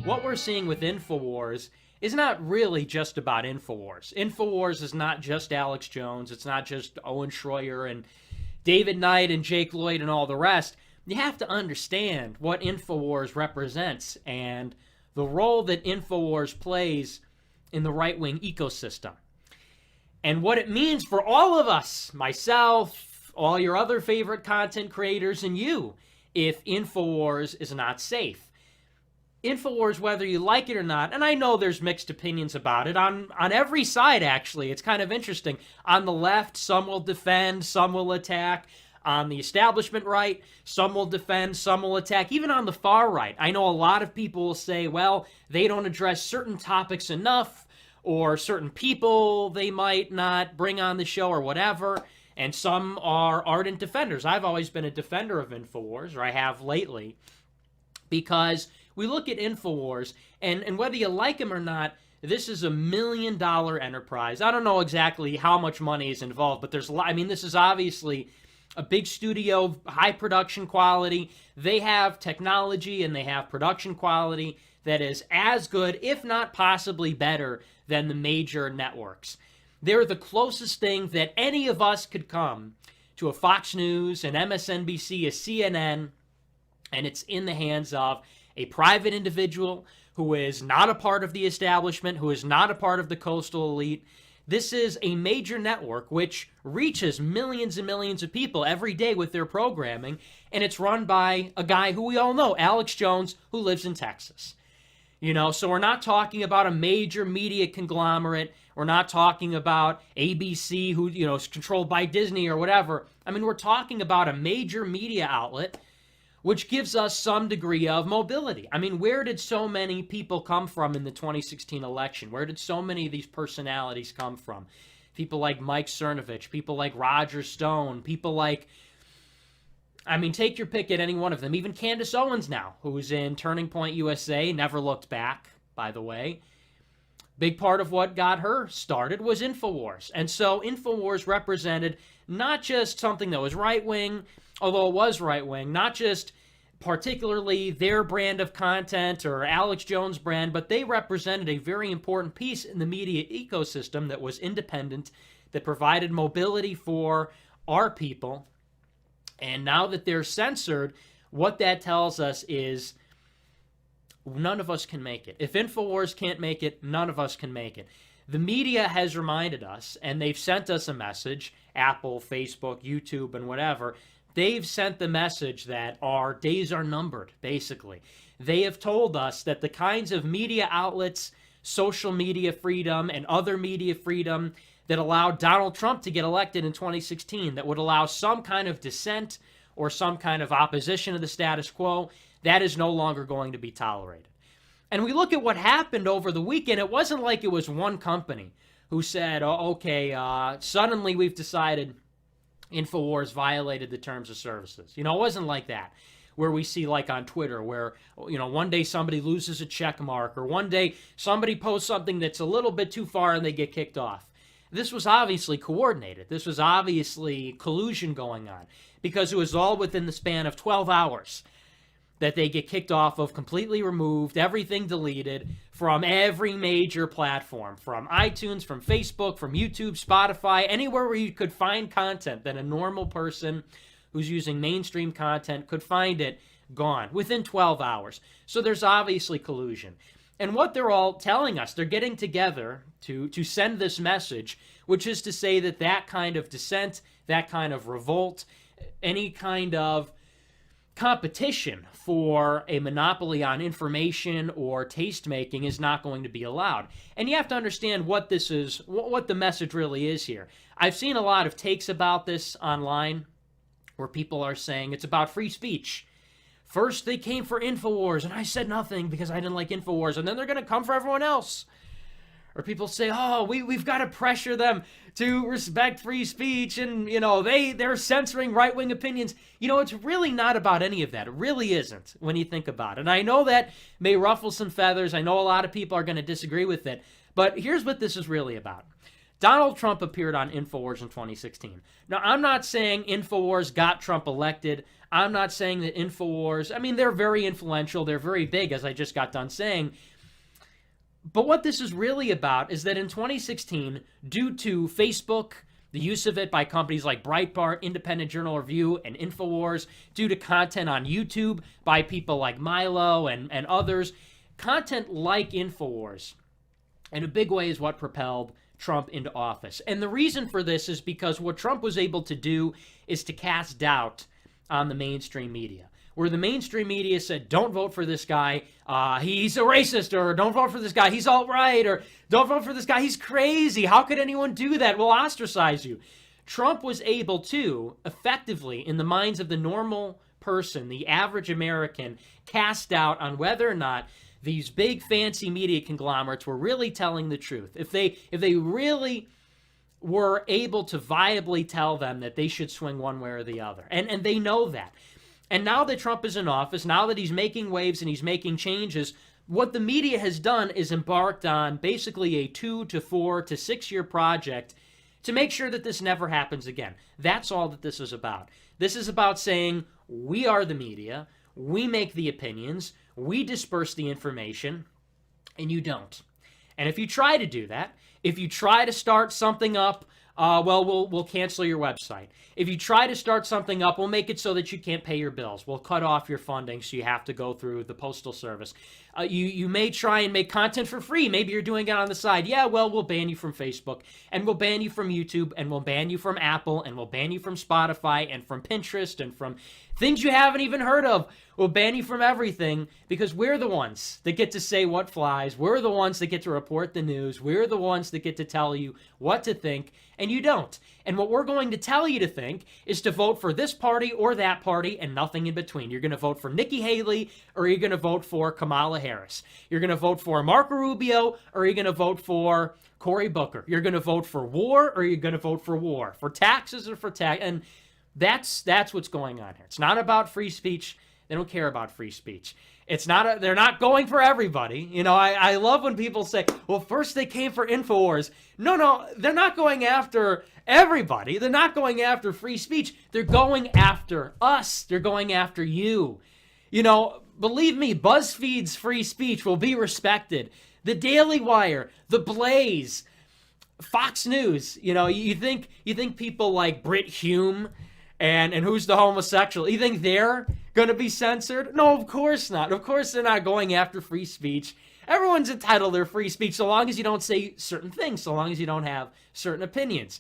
what we're seeing with Infowars is not really just about Infowars. Infowars is not just Alex Jones. It's not just Owen Schroyer and David Knight and Jake Lloyd and all the rest. You have to understand what Infowars represents and the role that Infowars plays in the right-wing ecosystem. And what it means for all of us, myself, all your other favorite content creators, and you, if Infowars is not safe. Infowars, whether you like it or not, and I know there's mixed opinions about it on every side, actually. It's kind of interesting. On the left, some will defend, some will attack. On the establishment right, some will defend, some will attack. Even on the far right, I know a lot of people will say, well, they don't address certain topics enough, or certain people they might not bring on the show or whatever. And some are ardent defenders. I've always been a defender of Infowars, or I have lately, because we look at Infowars, and whether you like them or not, this is $1 million enterprise. I don't know exactly how much money is involved, but there's a lot. I mean, this is obviously a big studio, high production quality. They have technology and they have production quality that is as good, if not possibly better, than the major networks. They're the closest thing that any of us could come to a Fox News, an MSNBC, a CNN, and it's in the hands of a private individual who is not a part of the establishment, who is not a part of the coastal elite. This is a major network which reaches millions and millions of people every day with their programming, and it's run by a guy who we all know, Alex Jones, who lives in Texas. You know, so we're not talking about a major media conglomerate. We're not talking about ABC, who, you know, is controlled by Disney or whatever. I mean, we're talking about a major media outlet which gives us some degree of mobility. I mean, where did so many people come from in the 2016 election? Where did so many of these personalities come from? People like Mike Cernovich, people like Roger Stone, people like, I mean, take your pick at any one of them. Even Candace Owens now, who's in Turning Point USA, never looked back, by the way. Big part of what got her started was Infowars. And so Infowars represented not just something that was right-wing, although it was right-wing, not just particularly their brand of content or Alex Jones' brand, but they represented a very important piece in the media ecosystem that was independent, that provided mobility for our people. And now that they're censored, what that tells us is none of us can make it. If Infowars can't make it, none of us can make it. The media has reminded us, and they've sent us a message, Apple, Facebook, YouTube, and whatever. They've sent the message that our days are numbered, basically. They have told us that the kinds of media outlets, social media freedom, and other media freedom that allowed Donald Trump to get elected in 2016, that would allow some kind of dissent or some kind of opposition to the status quo, that is no longer going to be tolerated. And we look at what happened over the weekend. It wasn't like it was one company who said, oh, okay, suddenly we've decided Infowars violated the terms of services. You know, it wasn't like that, where we see like on Twitter where, you know, one day somebody loses a check mark or one day somebody posts something that's a little bit too far and they get kicked off. This was obviously coordinated. This was obviously collusion going on because it was all within the span of 12 hours that they get kicked off of, completely removed, everything deleted from every major platform, from iTunes, from Facebook, from YouTube, Spotify, anywhere where you could find content that a normal person who's using mainstream content could find it, gone within 12 hours. So there's obviously collusion. And what they're all telling us, they're getting together to send this message, which is to say that that kind of dissent, that kind of revolt, any kind of competition for a monopoly on information or taste-making is not going to be allowed. And you have to understand what this is, what the message really is here. I've seen a lot of takes about this online where people are saying it's about free speech. First, they came for Infowars, and I said nothing because I didn't like Infowars, and then they're going to come for everyone else. Or people say, oh, we've got to pressure them to respect free speech, and, you know, they're censoring right-wing opinions. You know, it's really not about any of that. It really isn't when you think about it. And I know that may ruffle some feathers. I know a lot of people are going to disagree with it. But here's what this is really about. Donald Trump appeared on Infowars in 2016. Now, I'm not saying Infowars got Trump elected. I'm not saying that Infowars, I mean, they're very influential. They're very big, as I just got done saying. But what this is really about is that in 2016, due to Facebook, the use of it by companies like Breitbart, Independent Journal Review, and Infowars, due to content on YouTube by people like Milo and others, content like Infowars, in a big way, is what propelled Trump into office. And the reason for this is because what Trump was able to do is to cast doubt on the mainstream media. Where the mainstream media said, don't vote for this guy, he's a racist, or don't vote for this guy, he's alt-right, or don't vote for this guy, he's crazy, how could anyone do that, we'll ostracize you. Trump was able to, effectively, in the minds of the normal person, the average American, cast doubt on whether or not these big fancy media conglomerates were really telling the truth. If they really were able to viably tell them that they should swing one way or the other. And they know that. And now that Trump is in office, now that he's making waves and he's making changes, what the media has done is embarked on basically a 2 to 4 to 6 year project to make sure that this never happens again. That's all that this is about. This is about saying, we are the media, we make the opinions, we disperse the information, and you don't. And if you try to do that, if you try to start something up, we'll cancel your website. If you try to start something up, we'll make it so that you can't pay your bills. We'll cut off your funding so you have to go through the postal service. You may try and make content for free. Maybe you're doing it on the side. Yeah, well, we'll ban you from Facebook, and we'll ban you from YouTube, and we'll ban you from Apple, and we'll ban you from Spotify, and from Pinterest, and from things you haven't even heard of. We'll ban you from everything because we're the ones that get to say what flies. We're the ones that get to report the news. We're the ones that get to tell you what to think, and you don't. And what we're going to tell you to think is to vote for this party or that party and nothing in between. You're going to vote for Nikki Haley or you're going to vote for Kamala Harris. You're going to vote for Marco Rubio or you're going to vote for Cory Booker. You're going to vote for war or you're going to vote for war. For taxes or for tax. And that's what's going on here. It's not about free speech. They don't care about free speech. It's not. They're not going for everybody. You know, I love when people say, well, first they came for Infowars. No, they're not going after everybody. They're not going after free speech. They're going after us. They're going after you. You know, believe me, BuzzFeed's free speech will be respected. The Daily Wire, The Blaze, Fox News. You know, you think people like Brit Hume and who's the homosexual, you think they're going to be censored? No, of course not. Of course they're not going after free speech. Everyone's entitled to their free speech so long as you don't say certain things, so long as you don't have certain opinions.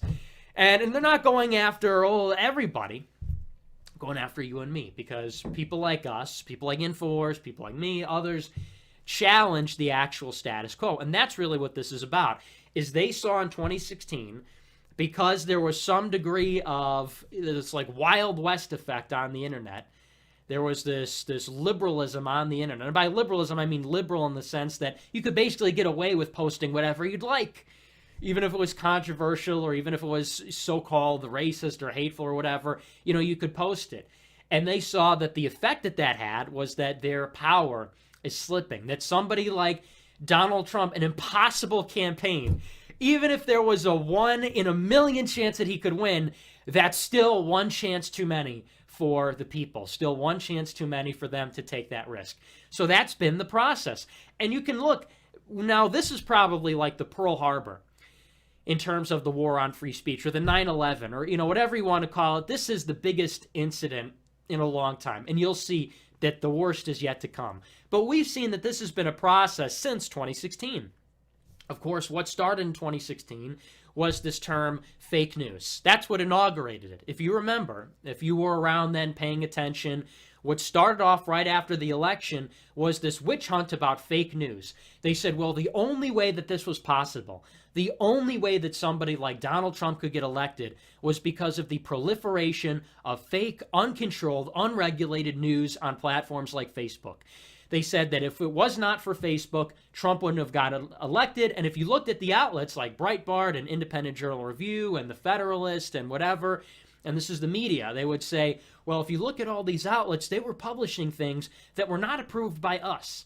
And they're not going after everybody, going after you and me, because people like us, people like Infowars, people like me, others, challenge the actual status quo. And that's really what this is about, is they saw in 2016, because there was some degree of this like Wild West effect on the internet, there was this liberalism on the internet. And by liberalism, I mean liberal in the sense that you could basically get away with posting whatever you'd like, even if it was controversial or even if it was so-called racist or hateful or whatever, you know, you could post it. And they saw that the effect that had was that their power is slipping, that somebody like Donald Trump, an impossible campaign, even if there was a 1 in a million chance that he could win, that's still one chance too many for the people. Still one chance too many for them to take that risk. So that's been the process. And you can look, now this is probably like the Pearl Harbor in terms of the war on free speech, or the 9/11, or, you know, whatever you want to call it. This is the biggest incident in a long time. And you'll see that the worst is yet to come. But we've seen that this has been a process since 2016. Of course, what started in 2016 was this term fake news. That's what inaugurated it. If you remember, if you were around then paying attention, what started off right after the election was this witch hunt about fake news. They said, well, the only way that this was possible, the only way that somebody like Donald Trump could get elected was because of the proliferation of fake, uncontrolled, unregulated news on platforms like Facebook. They said that if it was not for Facebook, Trump wouldn't have got elected. And if you looked at the outlets like Breitbart and Independent Journal Review and The Federalist and whatever, and this is the media, they would say, well, if you look at all these outlets, they were publishing things that were not approved by us.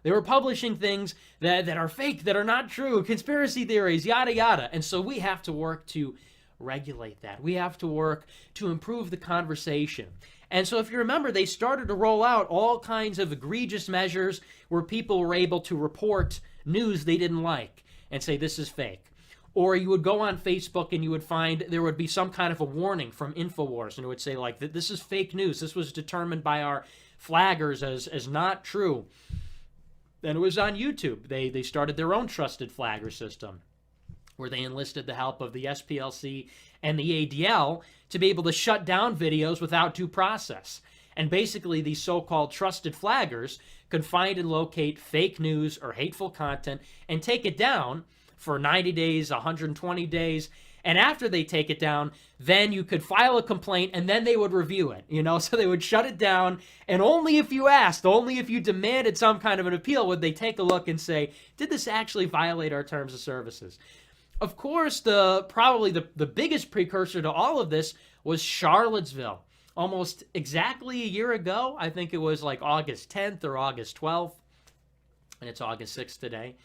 They were publishing things that are fake, that are not true, conspiracy theories, yada, yada. And so we have to work to regulate that. We have to work to improve the conversation. And so if you remember, they started to roll out all kinds of egregious measures where people were able to report news they didn't like and say this is fake. Or you would go on Facebook and you would find there would be some kind of a warning from Infowars, and it would say like, this is fake news. This was determined by our flaggers as not true. And it was on YouTube. They started their own trusted flagger system, where they enlisted the help of the SPLC and the ADL to be able to shut down videos without due process. And basically, these so-called trusted flaggers could find and locate fake news or hateful content and take it down for 90 days, 120 days. And after they take it down, then you could file a complaint and then they would review it, so they would shut it down. And only if you asked, only if you demanded some kind of an appeal, would they take a look and say, did this actually violate our terms of services? Of course, probably the biggest precursor to all of this was Charlottesville. Almost exactly a year ago, I think it was like August 10th or August 12th, and it's August 6th today.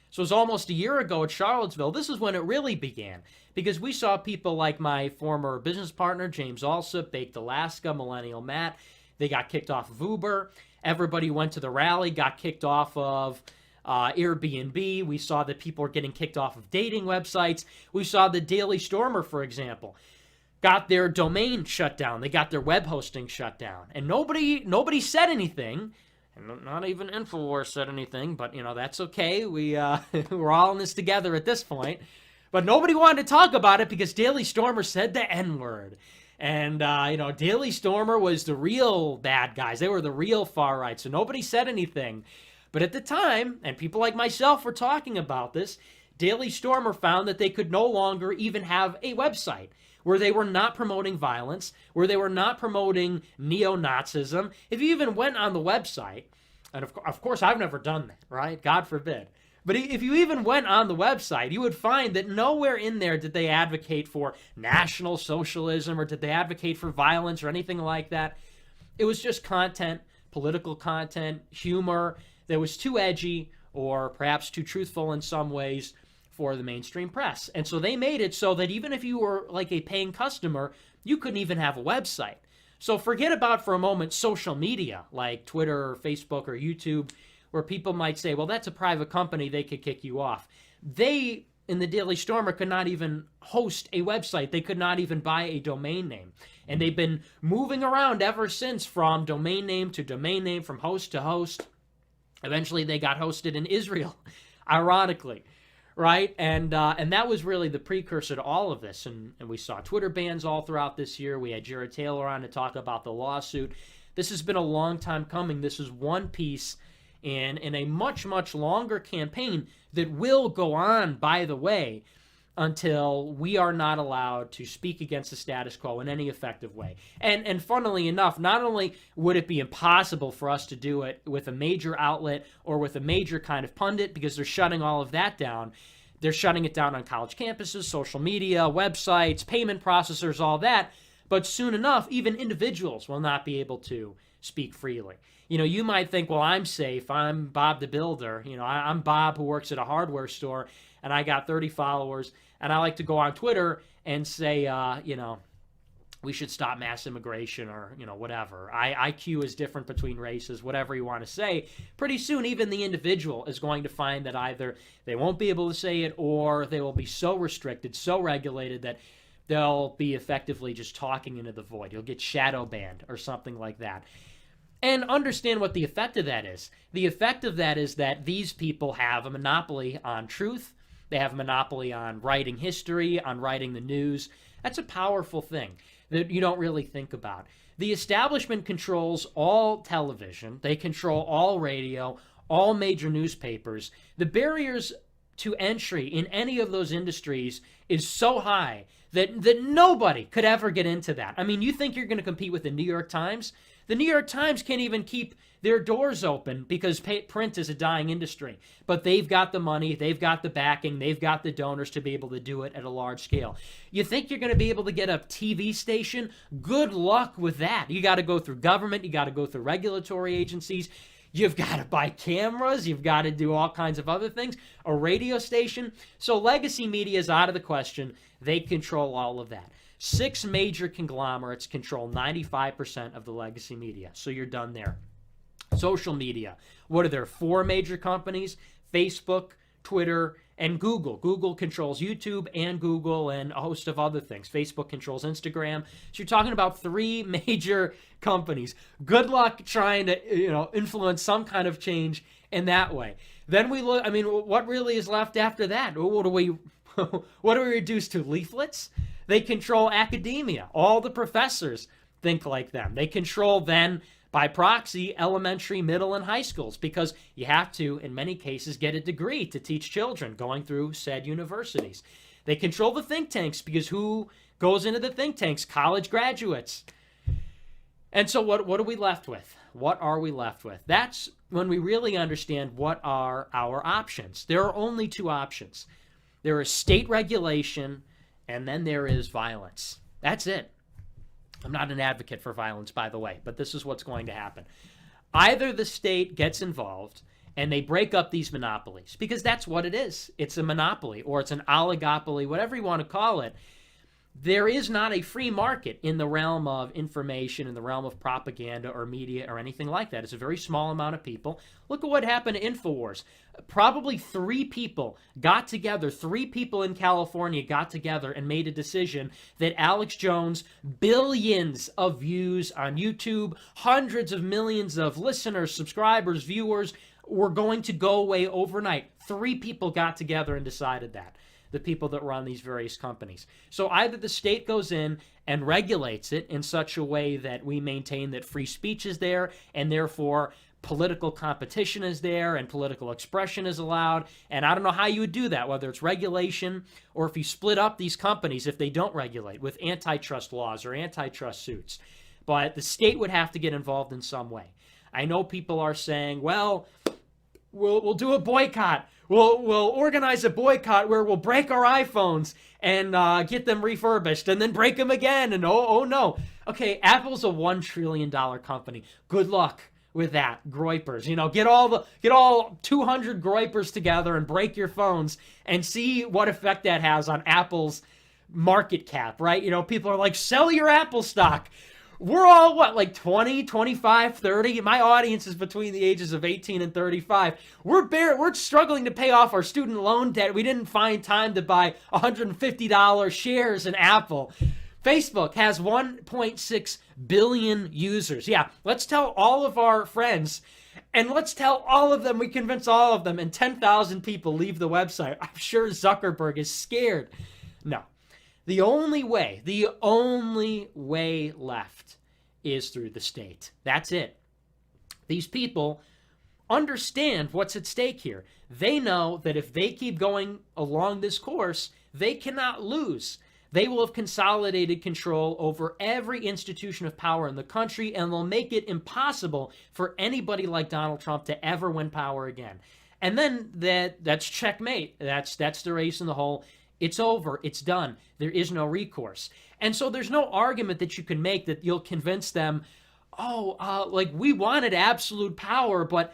So it was almost a year ago at Charlottesville. This is when it really began, because we saw people like my former business partner, James Alsop, Baked Alaska, Millennial Matt. They got kicked off of Uber. Everybody who went to the rally got kicked off of Airbnb. We saw that people were getting kicked off of dating websites. We saw the Daily Stormer, for example, got their domain shut down. They got their web hosting shut down. And nobody said anything. And not even Infowars said anything, but, that's okay. We're all in this together at this point. But nobody wanted to talk about it because Daily Stormer said the N-word. And, Daily Stormer was the real bad guys. They were the real far right, so nobody said anything. But at the time, and people like myself were talking about this, Daily Stormer found that they could no longer even have a website where they were not promoting violence, where they were not promoting neo-Nazism. If you even went on the website, and of course I've never done that, right? God forbid. But if you even went on the website, you would find that nowhere in there did they advocate for National Socialism or did they advocate for violence or anything like that. It was just content, political content, humor that was too edgy or perhaps too truthful in some ways for the mainstream press. And so they made it so that even if you were like a paying customer, you couldn't even have a website. So forget about for a moment social media like Twitter or Facebook or YouTube, where people might say, well, that's a private company, they could kick you off. They, in the Daily Stormer, could not even host a website. They could not even buy a domain name. And they've been moving around ever since from domain name to domain name, from host to host. Eventually they got hosted in Israel, ironically. Right? And that was really the precursor to all of this. And we saw Twitter bans all throughout this year. We had Jared Taylor on to talk about the lawsuit. This has been a long time coming. This is one piece in a much, much longer campaign that will go on, by the way, until we are not allowed to speak against the status quo in any effective way. And funnily enough, not only would it be impossible for us to do it with a major outlet or with a major kind of pundit, because they're shutting all of that down, they're shutting it down on college campuses, social media, websites, payment processors, all that, but soon enough, even individuals will not be able to speak freely. You might think, well, I'm safe. I'm Bob the Builder. I'm Bob who works at a hardware store, and I got 30 followers, and I like to go on Twitter and say, we should stop mass immigration or, whatever. IQ is different between races, whatever you want to say. Pretty soon, even the individual is going to find that either they won't be able to say it or they will be so restricted, so regulated that they'll be effectively just talking into the void. You'll get shadow banned or something like that. And understand what the effect of that is. The effect of that is that these people have a monopoly on truth. They have a monopoly on writing history, on writing the news. That's a powerful thing that you don't really think about. The establishment controls all television. They control all radio, all major newspapers. The barriers to entry in any of those industries is so high that nobody could ever get into that. I mean, you think you're going to compete with the New York Times? The New York Times can't even keep their doors open because print is a dying industry. But they've got the money, they've got the backing, they've got the donors to be able to do it at a large scale. You think you're going to be able to get a TV station? Good luck with that. You got to go through government, you got to go through regulatory agencies. You've got to buy cameras. You've got to do all kinds of other things. A radio station. So legacy media is out of the question. They control all of that. 6 major conglomerates control 95% of the legacy media. So you're done there. Social media. What are there? 4 major companies: Facebook, Twitter, and Google. Google controls YouTube and Google and a host of other things. Facebook controls Instagram. So you're talking about 3 major companies. Good luck trying to, influence some kind of change in that way. Then we look, what really is left after that? What do we reduce to? Leaflets? They control academia. All the professors think like them. They control then, by proxy, elementary, middle, and high schools, because you have to, in many cases, get a degree to teach children going through said universities. They control the think tanks, because who goes into the think tanks? College graduates. And so what are we left with? What are we left with? That's when we really understand what are our options. There are only 2 options. There is state regulation, and then there is violence. That's it. I'm not an advocate for violence, by the way, but this is what's going to happen. Either the state gets involved and they break up these monopolies, because that's what it is. It's a monopoly, or it's an oligopoly, whatever you want to call it. There is not a free market in the realm of information, in the realm of propaganda or media or anything like that. It's a very small amount of people. Look at what happened to Infowars. Probably 3 people got together, 3 people in California got together and made a decision that Alex Jones, billions of views on YouTube, hundreds of millions of listeners, subscribers, viewers, were going to go away overnight. 3 people got together and decided that. The people that run these various companies. So either the state goes in and regulates it in such a way that we maintain that free speech is there, and therefore political competition is there and political expression is allowed. And I don't know how you would do that, whether it's regulation or if you split up these companies if they don't regulate with antitrust laws or antitrust suits. But the state would have to get involved in some way. I know people are saying, well, we'll do a boycott. We'll organize a boycott where we'll break our iPhones and get them refurbished and then break them again. And oh no. Okay, Apple's a $1 trillion company. Good luck with that, groypers. Get all 200 groypers together and break your phones and see what effect that has on Apple's market cap, right? People are like, sell your Apple stock. We're all, like 20, 25, 30? My audience is between the ages of 18 and 35. We're struggling to pay off our student loan debt. We didn't find time to buy $150 shares in Apple. Facebook has 1.6 billion users. Yeah, let's tell all of our friends, and let's tell all of them, we convince all of them, and 10,000 people leave the website. I'm sure Zuckerberg is scared. No. The only way left is through the state. That's it. These people understand what's at stake here. They know that if they keep going along this course, they cannot lose. They will have consolidated control over every institution of power in the country, and they'll make it impossible for anybody like Donald Trump to ever win power again. And then that's checkmate. That's the race in the hole. It's over. It's done. There is no recourse. And so there's no argument that you can make that you'll convince them, we wanted absolute power, but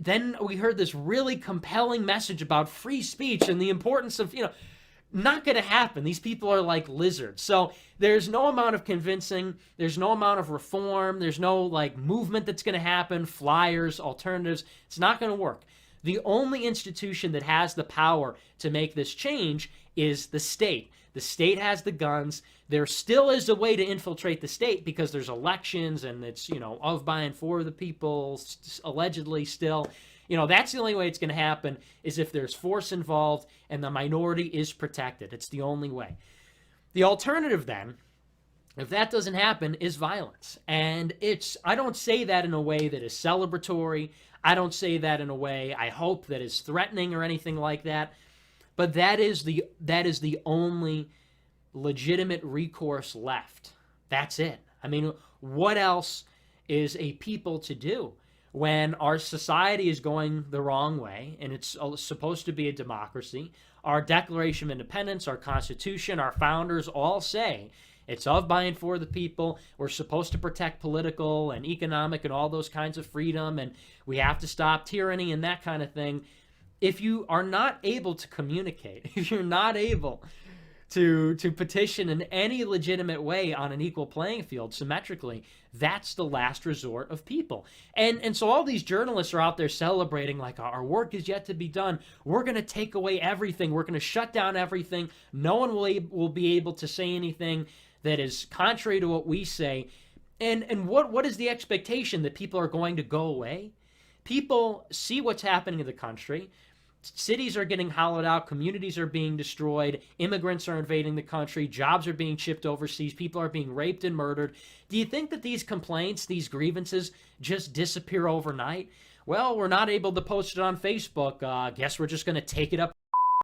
then we heard this really compelling message about free speech and the importance of, not going to happen. These people are like lizards. So there's no amount of convincing. There's no amount of reform. There's no movement that's going to happen, flyers, alternatives. It's not going to work. The only institution that has the power to make this change is the state. The state has the guns. There still is a way to infiltrate the state because there's elections and it's, of, by, and for the people, allegedly still. That's the only way it's going to happen is if there's force involved and the minority is protected. It's the only way. The alternative then, if that doesn't happen, is violence. And I don't say that in a way that is celebratory. I don't say that in a way I hope that is threatening or anything like that. But that is the only legitimate recourse left. That's it. What else is a people to do when our society is going the wrong way and it's supposed to be a democracy? Our Declaration of Independence, our Constitution, our founders all say It's of by and for the people. We're supposed to protect political and economic and all those kinds of freedom, and we have to stop tyranny and that kind of thing. If you are not able to communicate, if you're not able to petition in any legitimate way on an equal playing field symmetrically, that's the last resort of people. And so all these journalists are out there celebrating like our work is yet to be done. We're going to take away everything. We're going to shut down everything. No one will be able to say anything that is contrary to what we say. And what is the expectation? That people are going to go away? People see what's happening in the country. Cities are getting hollowed out, communities are being destroyed, immigrants are invading the country, jobs are being shipped overseas, people are being raped and murdered. Do you think that these complaints, these grievances, just disappear overnight? Well, we're not able to post it on Facebook. Guess we're just going to take it up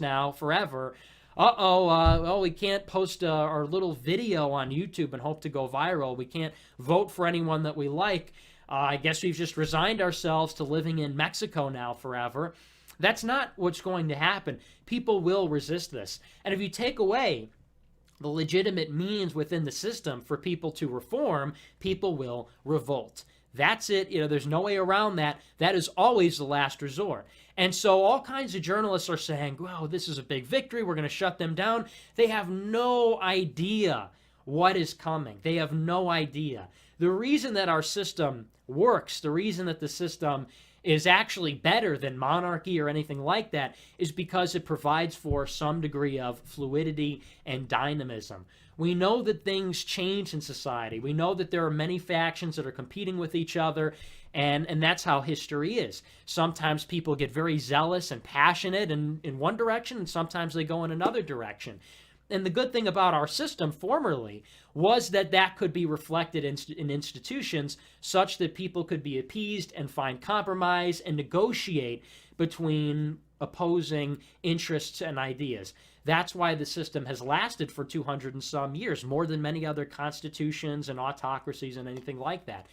now forever. Well, we can't post our little video on YouTube and hope to go viral. We can't vote for anyone that we like. I guess we've just resigned ourselves to living in Mexico now forever. That's not what's going to happen. People will resist this. And if you take away the legitimate means within the system for people to reform, people will revolt. That's it. There's no way around that. That is always the last resort. And so all kinds of journalists are saying, wow, this is a big victory. We're going to shut them down. They have no idea what is coming. They have no idea. The reason that our system works, the reason that the system is actually better than monarchy or anything like that is because it provides for some degree of fluidity and dynamism. We know that things change in society. We know that there are many factions that are competing with each other, and that's how history is. Sometimes people get very zealous and passionate in one direction, and sometimes they go in another direction. And the good thing about our system formerly was that could be reflected in institutions such that people could be appeased and find compromise and negotiate between opposing interests and ideas. That's why the system has lasted for 200 and some years, more than many other constitutions and autocracies and anything like that.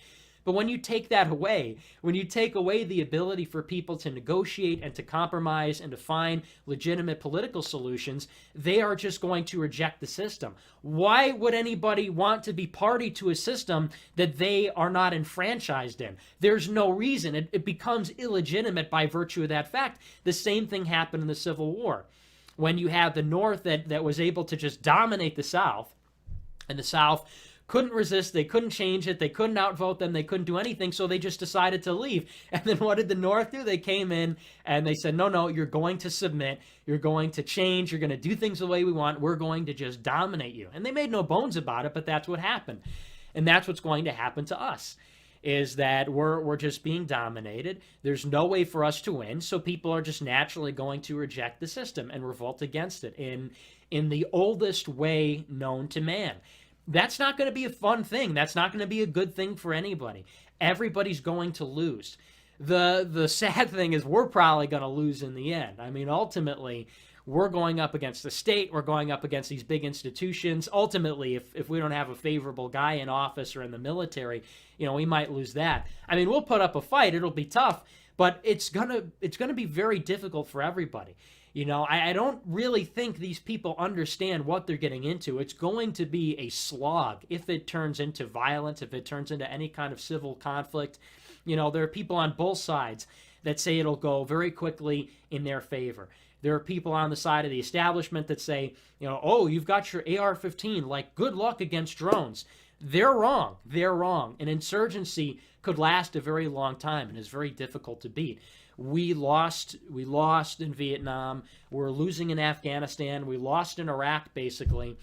But when you take that away, when you take away the ability for people to negotiate and to compromise and to find legitimate political solutions, they are just going to reject the system. Why would anybody want to be party to a system that they are not enfranchised in? There's no reason. It becomes illegitimate by virtue of that fact. The same thing happened in the Civil War. When you have the North that was able to just dominate the South, and the South couldn't resist, they couldn't change it, they couldn't outvote them, they couldn't do anything, so they just decided to leave. And then what did the North do? They came in and they said, no, you're going to submit, you're going to change, you're going to do things the way we want, we're going to just dominate you. And they made no bones about it, but that's what happened. And that's what's going to happen to us, is that we're just being dominated. There's no way for us to win, so people are just naturally going to reject the system and revolt against it in the oldest way known to man. That's not going to be a fun thing. That's not going to be a good thing for anybody. Everybody's going to lose. The sad thing is we're probably going to lose in the end. I mean, ultimately, we're going up against the state. We're going up against these big institutions. Ultimately, if we don't have a favorable guy in office or in the military, we might lose that. I mean, we'll put up a fight. It'll be tough, but it's gonna be very difficult for everybody. I don't really think these people understand what they're getting into. It's going to be a slog if it turns into violence, if it turns into any kind of civil conflict. There are people on both sides that say it'll go very quickly in their favor. There are people on the side of the establishment that say, oh, you've got your AR-15, like, good luck against drones. They're wrong. They're wrong. An insurgency could last a very long time and is very difficult to beat. We lost in Vietnam. We're losing in Afghanistan. We lost in Iraq, basically.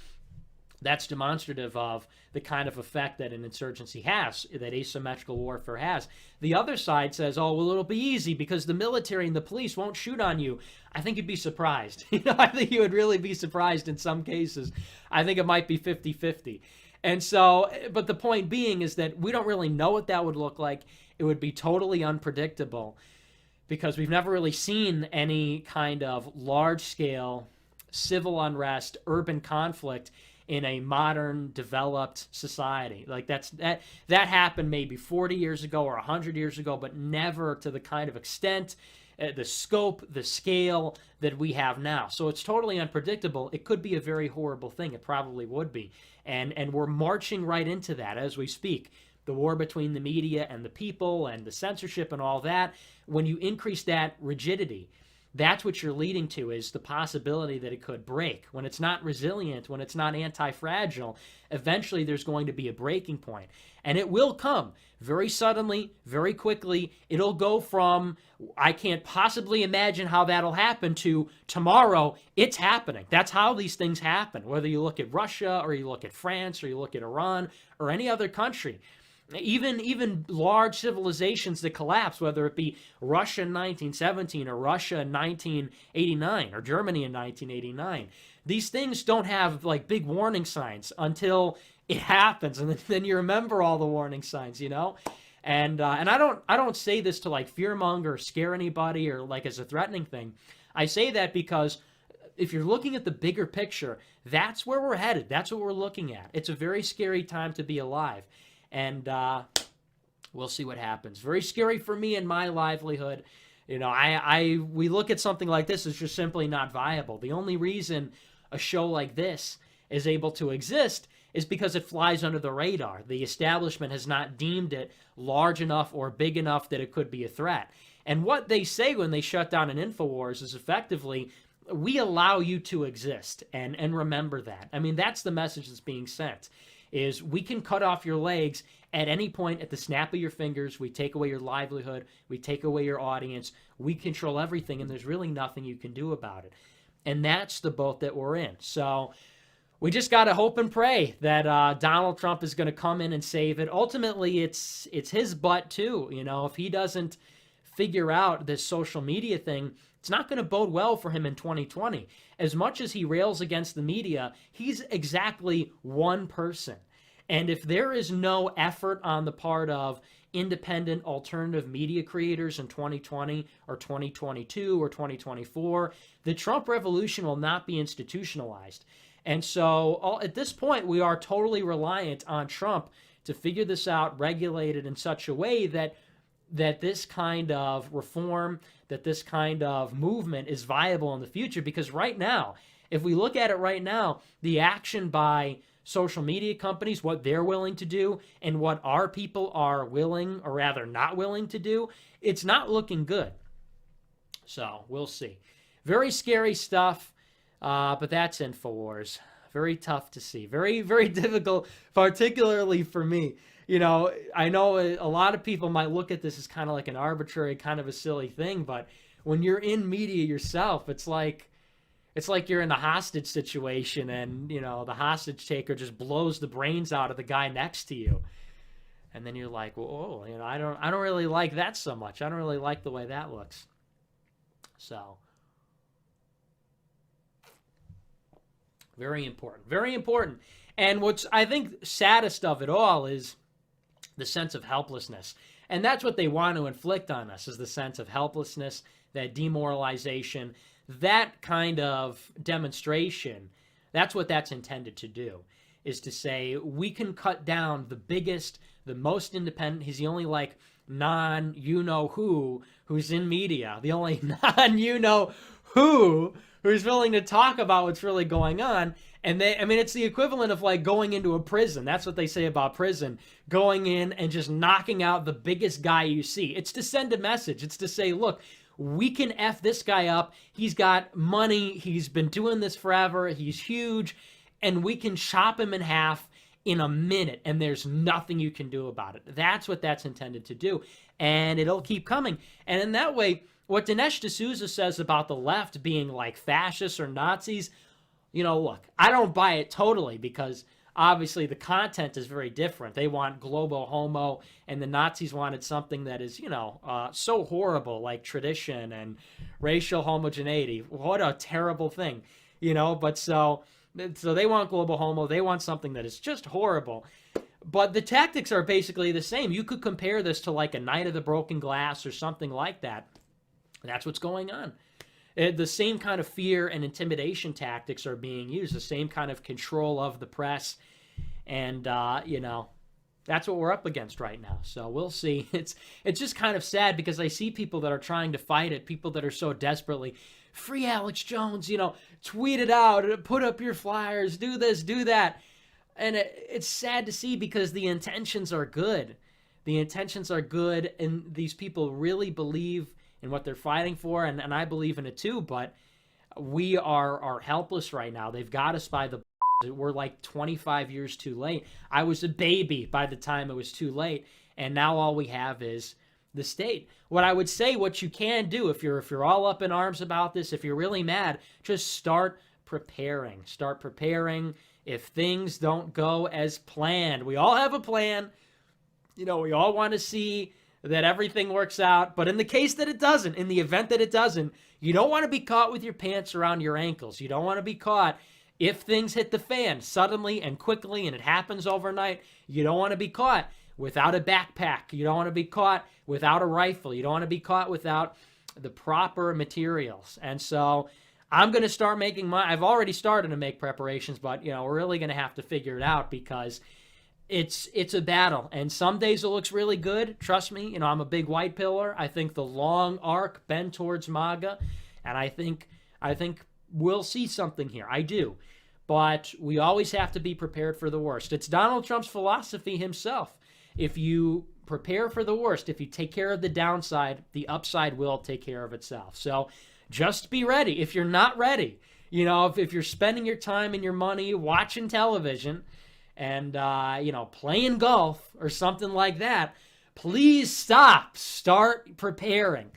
That's demonstrative of the kind of effect that an insurgency has, that asymmetrical warfare has. The other side says, oh, well, it'll be easy because the military and the police won't shoot on you. I think you'd be surprised. I think you would really be surprised in some cases. I think it might be 50-50. And so, but the point being is that we don't really know what that would look like. It would be totally unpredictable, because we've never really seen any kind of large-scale civil unrest, urban conflict in a modern, developed society. Like that happened maybe 40 years ago or 100 years ago, but never to the kind of extent the scope, the scale that we have now. So it's totally unpredictable. It could be a very horrible thing. It probably would be. And we're marching right into that as we speak. The war between the media and the people and the censorship and all that, when you increase that rigidity, that's what you're leading to, is the possibility that it could break. When it's not resilient, when it's not anti-fragile, eventually there's going to be a breaking point. And it will come very suddenly, very quickly. It'll go from, I can't possibly imagine how that'll happen, to tomorrow, it's happening. That's how these things happen, whether you look at Russia or you look at France or you look at Iran or any other country. Even large civilizations that collapse, whether it be Russia in 1917 or Russia in 1989 or Germany in 1989, these things don't have like big warning signs until it happens, and then you remember all the warning signs, you know. And I don't say this to like fearmonger or scare anybody or like as a threatening thing. I say that because if you're looking at the bigger picture, that's where we're headed. That's what we're looking at. It's a very scary time to be alive. And we'll see what happens. Very scary for me and my livelihood. You know, we look at something like this as just simply not viable. The only reason a show like this is able to exist is because it flies under the radar. The establishment has not deemed it large enough or big enough that it could be a threat. And what they say when they shut down an Infowars is effectively, we allow you to exist, and remember that. I mean, that's the message that's being sent. Is we can cut off your legs at any point at the snap of your fingers. We take away your livelihood. We take away your audience. We control everything, and there's really nothing you can do about it. And that's the boat that we're in. So we just got to hope and pray that Donald Trump is going to come in and save it. Ultimately, it's his butt, too. You know, if he doesn't figure out this social media thing, it's not going to bode well for him in 2020. As much as he rails against the media, he's exactly one person. And if there is no effort on the part of independent alternative media creators in 2020 or 2022 or 2024, the Trump revolution will not be institutionalized. And so at this point, we are totally reliant on Trump to figure this out, regulate it in such a way that this kind of reform, that this kind of movement is viable in the future. Because right now, if we look at it right now, the action by social media companies, what they're willing to do, and what our people are willing, or rather not willing to do, it's not looking good. So we'll see. Very scary stuff, but that's Infowars. Very tough to see. Very, very difficult, particularly for me. You know, I know a lot of people might look at this as kind of like an arbitrary, kind of a silly thing, but when you're in media yourself, it's like you're in a hostage situation, and you know the hostage taker just blows the brains out of the guy next to you, and then you're like, "Whoa, you know, I don't really like that so much. I don't really like the way that looks." So, very important, very important. And what's I think saddest of it all is the sense of helplessness. And that's what they want to inflict on us, is the sense of helplessness, that demoralization, that kind of demonstration. That's what that's intended to do, is to say we can cut down the biggest, the most independent. He's the only like non-you-know-who who's in media, the only non-you-know-who who's willing to talk about what's really going on. And it's the equivalent of like going into a prison. That's what they say about prison. Going in and just knocking out the biggest guy you see. It's to send a message. It's to say, look, we can F this guy up. He's got money. He's been doing this forever. He's huge. And we can chop him in half in a minute. And there's nothing you can do about it. That's what that's intended to do. And it'll keep coming. And in that way, what Dinesh D'Souza says about the left being like fascists or Nazis, you know, look, I don't buy it totally, because obviously the content is very different. They want global homo, and the Nazis wanted something that is, you know, so horrible, like tradition and racial homogeneity. What a terrible thing, you know. But so they want global homo. They want something that is just horrible. But the tactics are basically the same. You could compare this to like a Night of the Broken Glass or something like that. That's what's going on. The same kind of fear and intimidation tactics are being used, the same kind of control of the press. And, you know, that's what we're up against right now. So we'll see. It's just kind of sad because I see people that are trying to fight it, people that are so desperately, free Alex Jones, tweet it out, put up your flyers, do this, do that. And it's sad to see because the intentions are good. The intentions are good, and these people really believe in what they're fighting for, and I believe in it too, but we are helpless right now. They've got us by the we're like 25 years too late. I was a baby by the time it was too late, and now all we have is the state. What I would say, what you can do if you're all up in arms about this, if you're really mad, just start preparing. Start preparing if things don't go as planned. We all have a plan. We all want to see that everything works out, but in the case that it doesn't, in the event that it doesn't, you don't want to be caught with your pants around your ankles. You don't want to be caught if things hit the fan suddenly and quickly and it happens overnight. You don't want to be caught without a backpack. You don't want to be caught without a rifle. You don't want to be caught without the proper materials. And so I'm going to start making I've already started to make preparations, but we're really going to have to figure it out because it's a battle. And some days it looks really good. Trust me, I'm a big white pillar. I think the long arc bend towards MAGA, and I think we'll see something here. I do. But we always have to be prepared for the worst. It's Donald Trump's philosophy himself. If you prepare for the worst, if you take care of the downside, the upside will take care of itself. So just be ready. If you're not ready, if you're spending your time and your money watching television and, playing golf or something like that, please stop. Start preparing.